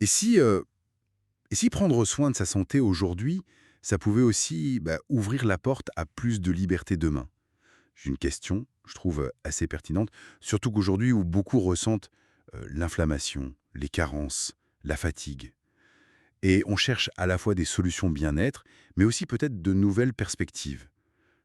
Et si prendre soin de sa santé aujourd'hui, ça pouvait aussi ouvrir la porte à plus de liberté demain? J'ai une question, je trouve assez pertinente, surtout qu'aujourd'hui où beaucoup ressentent l'inflammation, les carences, la fatigue. Et on cherche à la fois des solutions bien-être, mais aussi peut-être de nouvelles perspectives.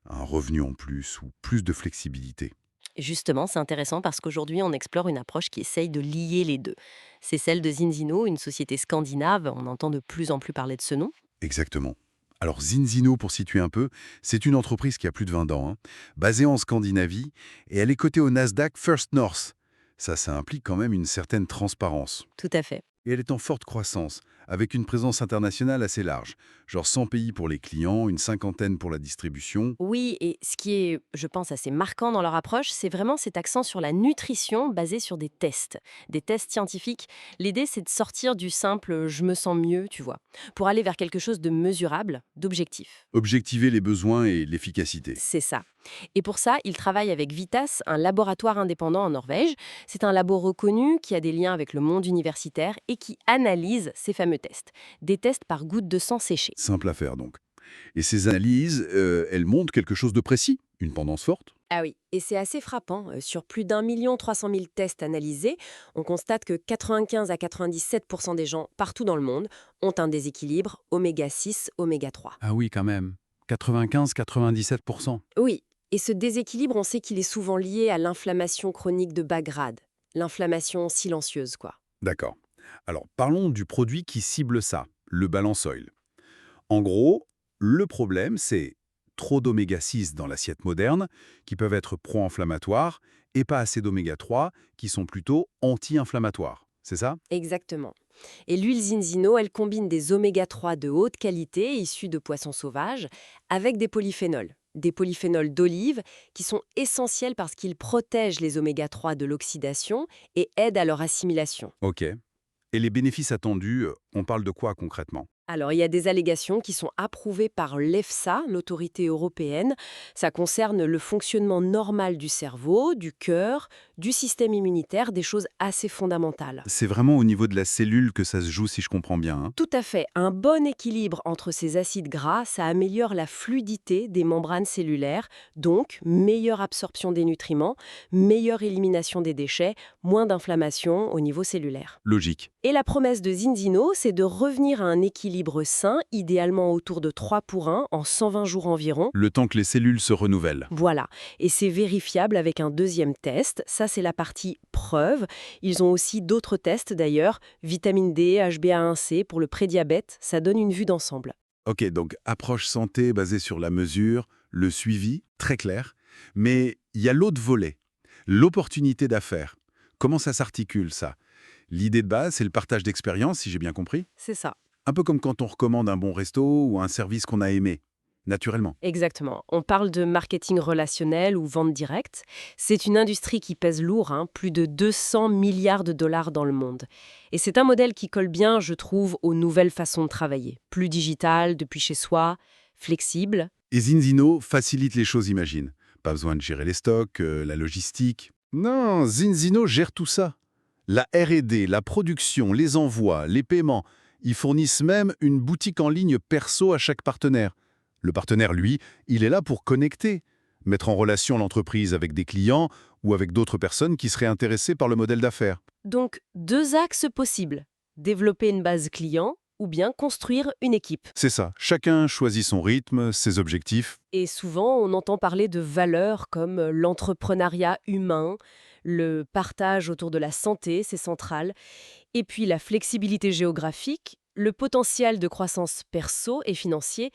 Un revenu en plus ou plus de flexibilité. Et justement, c'est intéressant parce qu'aujourd'hui, on explore une approche qui essaye de lier les deux. C'est celle de Zinzino, une société scandinave, on entend de plus en plus parler de ce nom. Exactement. Alors Zinzino, pour situer un peu, c'est une entreprise qui a plus de 20 ans, basée en Scandinavie, et elle est cotée au Nasdaq First North. Ça implique quand même une certaine transparence. Tout à fait. Et elle est en forte croissance, avec une présence internationale assez large, genre 100 pays pour les clients, une cinquantaine pour la distribution. Oui, et ce qui est, je pense, assez marquant dans leur approche, c'est vraiment cet accent sur la nutrition basé sur des tests scientifiques. L'idée, c'est de sortir du simple je me sens mieux, tu vois, pour aller vers quelque chose de mesurable, d'objectif. Objectiver les besoins et l'efficacité. C'est ça. Et pour ça, ils travaillent avec Vitas, un laboratoire indépendant en Norvège. C'est un labo reconnu qui a des liens avec le monde universitaire et qui analyse ces fameux tests. Des tests par goutte de sang séchée. Simple à faire donc. Et ces analyses, elles montrent quelque chose de précis, une tendance forte. Ah oui, et c'est assez frappant. Sur plus d'1,3 million tests analysés, on constate que 95 à 97% des gens partout dans le monde ont un déséquilibre oméga 6, oméga 3. Ah oui, quand même. 95-97%. Oui, et ce déséquilibre, on sait qu'il est souvent lié à l'inflammation chronique de bas grade. L'inflammation silencieuse, quoi. D'accord. Alors, parlons du produit qui cible ça, le Balance Oil. En gros, le problème, c'est trop d'oméga 6 dans l'assiette moderne, qui peuvent être pro-inflammatoires, et pas assez d'oméga 3, qui sont plutôt anti-inflammatoires. C'est ça? Exactement. Et l'huile Zinzino, elle combine des oméga 3 de haute qualité issus de poissons sauvages avec des polyphénols. Des polyphénols d'olive qui sont essentiels parce qu'ils protègent les oméga 3 de l'oxydation et aident à leur assimilation. Ok. Et les bénéfices attendus, on parle de quoi concrètement? Alors, il y a des allégations qui sont approuvées par l'EFSA, l'autorité européenne. Ça concerne le fonctionnement normal du cerveau, du cœur, du système immunitaire, des choses assez fondamentales. C'est vraiment au niveau de la cellule que ça se joue, si je comprends bien, hein. Tout à fait. Un bon équilibre entre ces acides gras, ça améliore la fluidité des membranes cellulaires, donc meilleure absorption des nutriments, meilleure élimination des déchets, moins d'inflammation au niveau cellulaire. Logique. Et la promesse de Zinzino, c'est de revenir à un équilibre sain, idéalement autour de 3 pour 1 en 120 jours environ. Le temps que les cellules se renouvellent. Voilà, et c'est vérifiable avec un deuxième test. Ça, c'est la partie preuve. Ils ont aussi d'autres tests d'ailleurs, vitamine D, HbA1c pour le prédiabète. Ça donne une vue d'ensemble. Ok, donc approche santé basée sur la mesure, le suivi, très clair. Mais il y a l'autre volet, l'opportunité d'affaires. Comment ça s'articule, ça? L'idée de base, c'est le partage d'expérience, si j'ai bien compris. C'est ça. Un peu comme quand on recommande un bon resto ou un service qu'on a aimé, naturellement. Exactement. On parle de marketing relationnel ou vente directe. C'est une industrie qui pèse lourd, plus de 200 milliards de dollars dans le monde. Et c'est un modèle qui colle bien, je trouve, aux nouvelles façons de travailler. Plus digital, depuis chez soi, flexible. Et Zinzino facilite les choses, imagine. Pas besoin de gérer les stocks, la logistique. Non, Zinzino gère tout ça. La R&D, la production, les envois, les paiements. Ils fournissent même une boutique en ligne perso à chaque partenaire. Le partenaire, lui, il est là pour connecter, mettre en relation l'entreprise avec des clients ou avec d'autres personnes qui seraient intéressées par le modèle d'affaires. Donc, deux axes possibles. Développer une base client ou bien construire une équipe. C'est ça, chacun choisit son rythme, ses objectifs. Et souvent, on entend parler de valeurs comme l'entrepreneuriat humain, le partage autour de la santé, c'est central, et puis la flexibilité géographique, le potentiel de croissance perso et financier,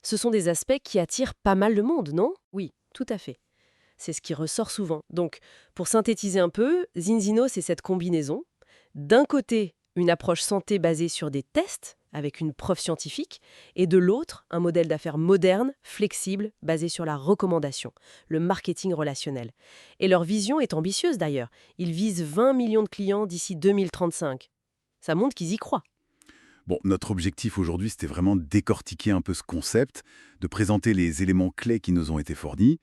ce sont des aspects qui attirent pas mal de monde, non? Oui, tout à fait. C'est ce qui ressort souvent. Donc, pour synthétiser un peu, Zinzino, c'est cette combinaison. D'un côté, une approche santé basée sur des tests, avec une preuve scientifique, et de l'autre, un modèle d'affaires moderne, flexible, basé sur la recommandation, le marketing relationnel. Et leur vision est ambitieuse d'ailleurs. Ils visent 20 millions de clients d'ici 2035. Ça montre qu'ils y croient. Bon, notre objectif aujourd'hui, c'était vraiment de décortiquer un peu ce concept, de présenter les éléments clés qui nous ont été fournis.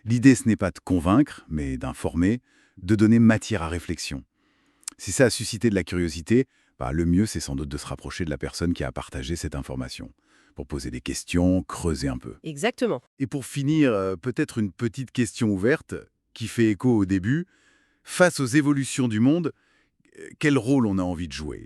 L'idée, ce n'est pas de convaincre, mais d'informer, de donner matière à réflexion. Si ça a suscité de la curiosité, Bah, le mieux, c'est sans doute de se rapprocher de la personne qui a partagé cette information, pour poser des questions, creuser un peu. Exactement. Et pour finir, peut-être une petite question ouverte qui fait écho au début. Face aux évolutions du monde, quel rôle on a envie de jouer?